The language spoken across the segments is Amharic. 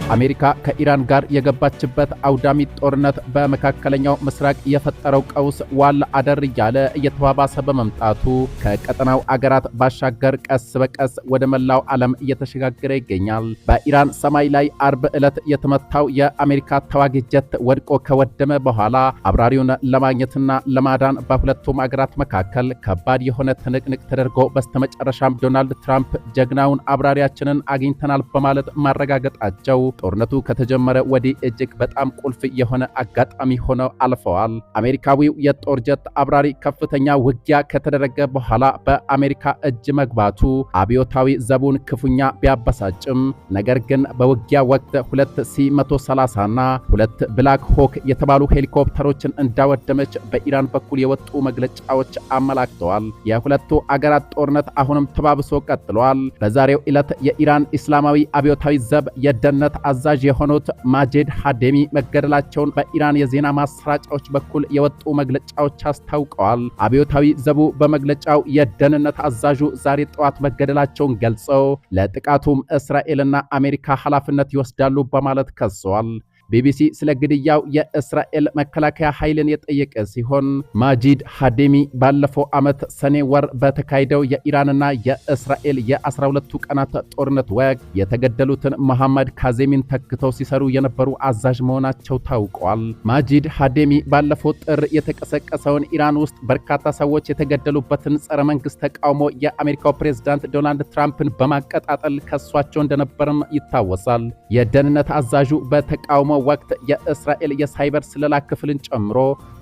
አሜሪካ ከኢራን ጋር የገባችበት አውዳሚ ጦርነት በመካከለኛው ምስራቅ የፈጠረው ቀውስ ዋል አደር እያለ እየተባባሰ በመምጣቱ ከቀጠናው አገራት ባሻገር ቀስ በቀስ ወደ መላው ዓለም እየተሸጋገረ ይገኛል። በኢራን ሰማይ ላይ አርብ ዕለት የተመታው የአሜሪካ ተዋጊ ጀት ወድቆ ከወደመ በኋላ አብራሪውን ለማግኘትና ለማዳን በሁለቱም አገራት መካከል ከባድ የሆነ ትንቅንቅ ተደርጎ በስተመጨረሻም ዶናልድ ትራምፕ ጀግናውን አብራሪያችንን አግኝተናል በማለት ማረጋገጣቸው ጦርነቱ ከተጀመረ ወዲህ እጅግ በጣም ቁልፍ የሆነ አጋጣሚ ሆነው አልፈዋል። አሜሪካዊው የጦር ጀት አብራሪ ከፍተኛ ውጊያ ከተደረገ በኋላ በአሜሪካ እጅ መግባቱ አብዮታዊ ዘቡን ክፉኛ ቢያበሳጭም ነገር ግን በውጊያ ወቅት 2 ሲ-130 እና 2 ብላክ ሆክ የተባሉ ሄሊኮፕተሮችን እንዳወደመች በኢራን በኩል የወጡ መግለጫዎች አመላክተዋል። የሁለቱ አገራት ጦርነት አሁንም ተባብሶ ቀጥሏል። በዛሬው ዕለት የኢራን እስላማዊ አብዮታዊ ዘብ የደህንነት አዛዥ የሆኑት ማጂድ ሃዴሚ መገደላቸውን በኢራን የዜና ማሰራጫዎች በኩል የወጡ መግለጫዎች አስታውቀዋል። አብዮታዊ ዘቡ በመግለጫው የደህንነት አዛዡ ዛሬ ጠዋት መገደላቸውን ገልጸው ለጥቃቱም እስራኤልና አሜሪካ ኃላፊነት ይወስዳሉ በማለት ከሰዋል። ቢቢሲ ስለ ግድያው የእስራኤል መከላከያ ኃይልን የጠየቀ ሲሆን ማጂድ ሃዴሚ ባለፈው ዓመት ሰኔ ወር በተካሄደው የኢራንና የእስራኤል የ12ቱ ቀናት ጦርነት ወቅት የተገደሉትን መሐመድ ካዜሚን ተክተው ሲሰሩ የነበሩ አዛዥ መሆናቸው ታውቋል። ማጂድ ሃዴሚ ባለፈው ጥር የተቀሰቀሰውን ኢራን ውስጥ በርካታ ሰዎች የተገደሉበትን ጸረ መንግስት ተቃውሞ የአሜሪካው ፕሬዝዳንት ዶናልድ ትራምፕን በማቀጣጠል ከሷቸው እንደነበርም ይታወሳል። የደህንነት አዛዡ በተቃውሞ ወቅት የእስራኤል የሳይበር ስለላ ክፍልን ጨምሮ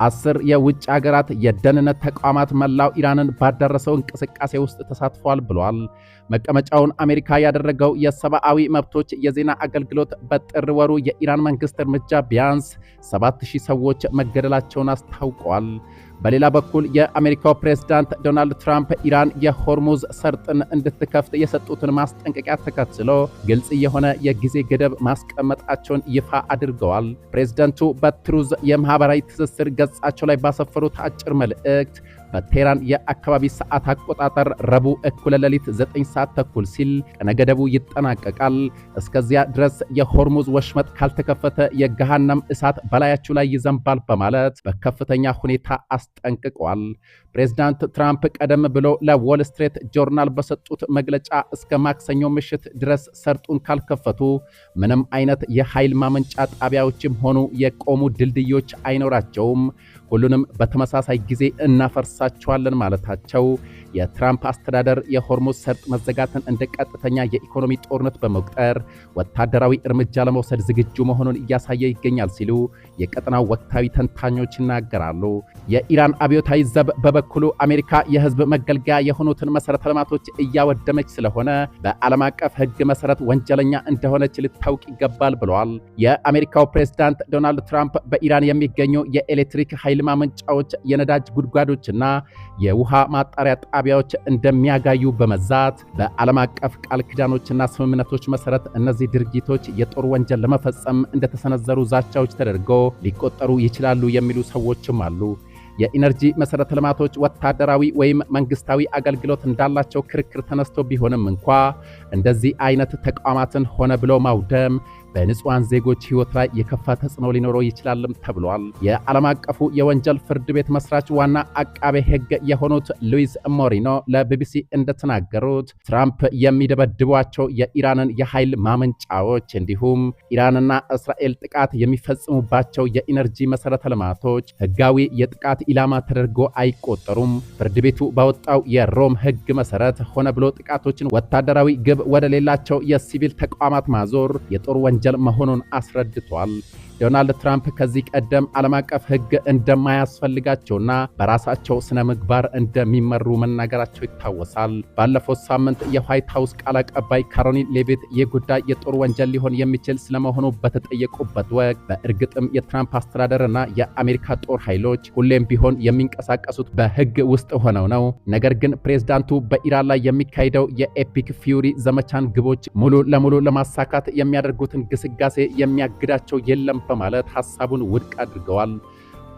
10 የውጭ ሀገራት የደህንነት ተቋማት መላው ኢራንን ባደረሰው እንቅስቃሴ ውስጥ ተሳትፏል ብሏል። መቀመጫውን አሜሪካ ያደረገው የሰብአዊ መብቶች የዜና አገልግሎት በጥር ወሩ የኢራን መንግስት እርምጃ ቢያንስ 7000 ሰዎች መገደላቸውን አስታውቋል። በሌላ በኩል የአሜሪካው ፕሬዝዳንት ዶናልድ ትራምፕ ኢራን የሆርሙዝ ሰርጥን እንድትከፍት የሰጡትን ማስጠንቀቂያ ተከትሎ ግልጽ የሆነ የጊዜ ገደብ ማስቀመጣቸውን ይፋ አድርገዋል። ፕሬዝዳንቱ በትሩዝ የማህበራዊ ትስስር ገጻቸው ላይ ባሰፈሩት አጭር መልእክት በቴህራን የአካባቢ ሰዓት አቆጣጠር ረቡዕ እኩለ ሌሊት 9 ሰዓት ተኩል ሲል ቀነ ገደቡ ይጠናቀቃል። እስከዚያ ድረስ የሆርሙዝ ወሽመጥ ካልተከፈተ የገሃነም እሳት በላያችሁ ላይ ይዘንባል በማለት በከፍተኛ ሁኔታ አስጠንቅቀዋል። ፕሬዝዳንት ትራምፕ ቀደም ብሎ ለዎል ስትሪት ጆርናል በሰጡት መግለጫ እስከ ማክሰኞ ምሽት ድረስ ሰርጡን ካልከፈቱ ምንም አይነት የኃይል ማመንጫ ጣቢያዎችም ሆኑ የቆሙ ድልድዮች አይኖራቸውም፣ ሁሉንም በተመሳሳይ ጊዜ እናፈርሳቸዋለን ማለታቸው የትራምፕ አስተዳደር የሆርሙዝ ሰርጥ መዘጋትን እንደ ቀጥተኛ የኢኮኖሚ ጦርነት በመቁጠር ወታደራዊ እርምጃ ለመውሰድ ዝግጁ መሆኑን እያሳየ ይገኛል ሲሉ የቀጠናው ወቅታዊ ተንታኞች ይናገራሉ። የኢራን አብዮታዊ ዘብ በበኩሉ አሜሪካ የህዝብ መገልገያ የሆኑትን መሰረተ ልማቶች እያወደመች ስለሆነ በዓለም አቀፍ ሕግ መሰረት ወንጀለኛ እንደሆነች ልታውቅ ይገባል ብለዋል። የአሜሪካው ፕሬዝዳንት ዶናልድ ትራምፕ በኢራን የሚገኙ የኤሌክትሪክ ኃይል ማመንጫዎች፣ የነዳጅ ጉድጓዶችና የውሃ ማጣሪያ ጣቢያዎች እንደሚያጋዩ በመዛት በዓለም አቀፍ ቃል ኪዳኖችና ስምምነቶች መሰረት እነዚህ ድርጊቶች የጦር ወንጀል ለመፈጸም እንደተሰነዘሩ ዛቻዎች ተደርገው ሊቆጠሩ ይችላሉ የሚሉ ሰዎችም አሉ። የኢነርጂ መሰረተ ልማቶች ወታደራዊ ወይም መንግስታዊ አገልግሎት እንዳላቸው ክርክር ተነስቶ ቢሆንም እንኳ እንደዚህ አይነት ተቋማትን ሆነ ብሎ ማውደም በንጹሃን ዜጎች ህይወት ላይ የከፋ ተጽዕኖ ሊኖረው ይችላልም ተብሏል። የዓለም አቀፉ የወንጀል ፍርድ ቤት መስራች ዋና አቃቤ ህግ የሆኑት ሉዊስ ሞሪኖ ለቢቢሲ እንደተናገሩት ትራምፕ የሚደበድቧቸው የኢራንን የኃይል ማመንጫዎች እንዲሁም ኢራንና እስራኤል ጥቃት የሚፈጽሙባቸው የኢነርጂ መሰረተ ልማቶች ህጋዊ የጥቃት ኢላማ ተደርጎ አይቆጠሩም። ፍርድ ቤቱ ባወጣው የሮም ህግ መሰረት ሆነ ብሎ ጥቃቶችን ወታደራዊ ግብ ወደ ሌላቸው የሲቪል ተቋማት ማዞር የጦር ወንጀል መሆኑን አስረድቷል። ዶናልድ ትራምፕ ከዚህ ቀደም ዓለም አቀፍ ህግ እንደማያስፈልጋቸውና በራሳቸው ስነ ምግባር እንደሚመሩ መናገራቸው ይታወሳል። ባለፈው ሳምንት የዋይት ሃውስ ቃል አቀባይ ካሮሊን ሌቪት የጉዳይ የጦር ወንጀል ሊሆን የሚችል ስለመሆኑ በተጠየቁበት ወቅት በእርግጥም የትራምፕ አስተዳደርና የአሜሪካ ጦር ኃይሎች ሁሌም ቢሆን የሚንቀሳቀሱት በህግ ውስጥ ሆነው ነው። ነገር ግን ፕሬዝዳንቱ በኢራን ላይ የሚካሄደው የኤፒክ ፊውሪ ዘመቻን ግቦች ሙሉ ለሙሉ ለማሳካት የሚያደርጉትን ግስጋሴ የሚያግዳቸው የለም በማለት ሐሳቡን ውድቅ አድርገዋል።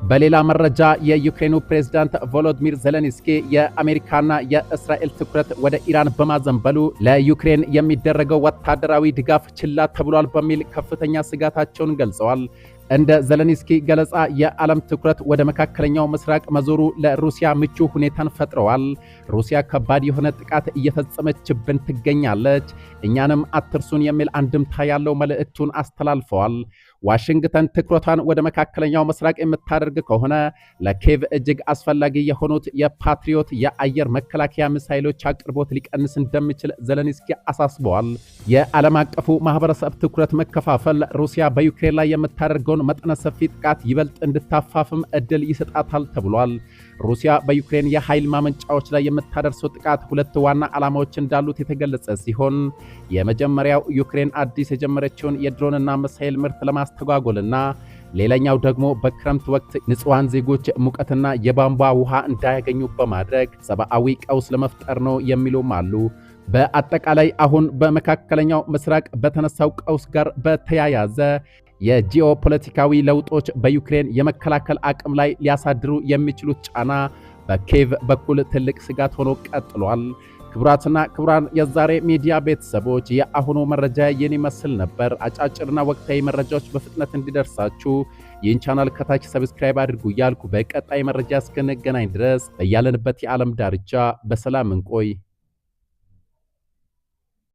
በሌላ መረጃ የዩክሬኑ ፕሬዝዳንት ቮሎዲሚር ዜሌንስኪ የአሜሪካና የእስራኤል ትኩረት ወደ ኢራን በማዘንበሉ ለዩክሬን የሚደረገው ወታደራዊ ድጋፍ ችላ ተብሏል በሚል ከፍተኛ ስጋታቸውን ገልጸዋል። እንደ ዜሌንስኪ ገለጻ የዓለም ትኩረት ወደ መካከለኛው ምስራቅ መዞሩ ለሩሲያ ምቹ ሁኔታን ፈጥረዋል። ሩሲያ ከባድ የሆነ ጥቃት እየፈጸመችብን ትገኛለች፣ እኛንም አትርሱን የሚል አንድምታ ያለው መልእክቱን አስተላልፈዋል። ዋሽንግተን ትኩረቷን ወደ መካከለኛው ምስራቅ የምታደርግ ከሆነ ለኪየቭ እጅግ አስፈላጊ የሆኑት የፓትሪዮት የአየር መከላከያ ሚሳይሎች አቅርቦት ሊቀንስ እንደሚችል ዜሌንስኪ አሳስበዋል። የዓለም አቀፉ ማህበረሰብ ትኩረት መከፋፈል ሩሲያ በዩክሬን ላይ የምታደርገውን መጠነ ሰፊ ጥቃት ይበልጥ እንድታፋፍም እድል ይሰጣታል ተብሏል። ሩሲያ በዩክሬን የኃይል ማመንጫዎች ላይ የምታደርሰው ጥቃት ሁለት ዋና ዓላማዎች እንዳሉት የተገለጸ ሲሆን የመጀመሪያው ዩክሬን አዲስ የጀመረችውን የድሮንና ሚሳይል ምርት ለማስተጓጎልና ሌላኛው ደግሞ በክረምት ወቅት ንጹሃን ዜጎች ሙቀትና የቧንቧ ውሃ እንዳያገኙ በማድረግ ሰብአዊ ቀውስ ለመፍጠር ነው የሚሉም አሉ። በአጠቃላይ አሁን በመካከለኛው ምስራቅ በተነሳው ቀውስ ጋር በተያያዘ የጂኦፖለቲካዊ ለውጦች በዩክሬን የመከላከል አቅም ላይ ሊያሳድሩ የሚችሉት ጫና በኪየቭ በኩል ትልቅ ስጋት ሆኖ ቀጥሏል። ክቡራትና ክቡራን የዛሬ ሚዲያ ቤተሰቦች የአሁኑ መረጃ ይህን ይመስል ነበር። አጫጭርና ወቅታዊ መረጃዎች በፍጥነት እንዲደርሳችሁ ይህን ቻናል ከታች ሰብስክራይብ አድርጉ እያልኩ በቀጣይ መረጃ እስክንገናኝ ድረስ በያለንበት የዓለም ዳርቻ በሰላም እንቆይ።